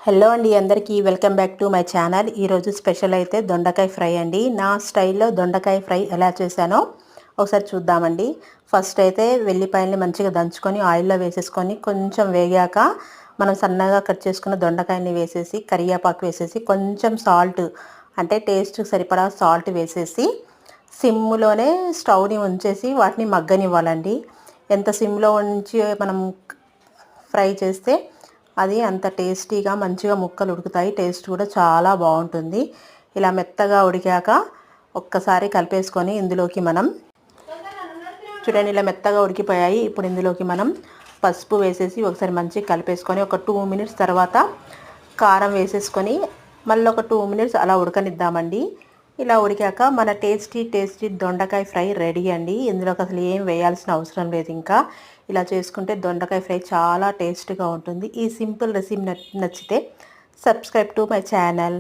Hello అండి, అందరికీ welcome back to my channel. ఈరోజు స్పెషల్ అయితే దొండకాయ ఫ్రై అండి. నా స్టైల్లో దొండకాయ ఫ్రై ఎలా చేశానో ఒకసారి చూద్దామండి. ఫస్ట్ అయితే వెల్లిపాయల్ని మంచిగా దంచుకొని ఆయిల్లో వేసేసుకొని కొంచెం వేగాక మనం సన్నగా కట్ చేసుకున్న దొండకాయని వేసేసి కరివేపాకు వేసేసి కొంచెం సాల్ట్ అంటే టేస్ట్కి సరిపడా సాల్ట్ వేసేసి సిమ్లోనే స్టవ్ని ఉంచేసి వాటిని మగ్గనివ్వాలండి. ఎంత సిమ్లో ఉంచి మనం ఫ్రై చేస్తే అది అంత టేస్టీగా మంచిగా ముక్కలు ఉడుకుతాయి. టేస్ట్ కూడా చాలా బాగుంటుంది. ఇలా మెత్తగా ఉడికాక ఒక్కసారి కలిపేసుకొని ఇందులోకి మనం చూడండి, ఇలా మెత్తగా ఉడికిపోయాయి. ఇప్పుడు ఇందులోకి మనం పసుపు వేసేసి ఒకసారి మంచిగా కలిపేసుకొని ఒక 2 మినిట్స్ తర్వాత కారం వేసేసుకొని మళ్ళీ ఒక 2 మినిట్స్ అలా ఉడకనిద్దామండి. ఇలా ఉడికాక మన టేస్టీ దొండకాయ ఫ్రై రెడీ అండి. ఇందులోకి అసలు ఏం వేయాల్సిన అవసరం లేదు. ఇంకా ఇలా చేసుకుంటే దొండకాయ ఫ్రై చాలా టేస్ట్గా ఉంటుంది. ఈ సింపుల్ రెసిపీ నచ్చితే సబ్స్క్రైబ్ టు మై ఛానల్.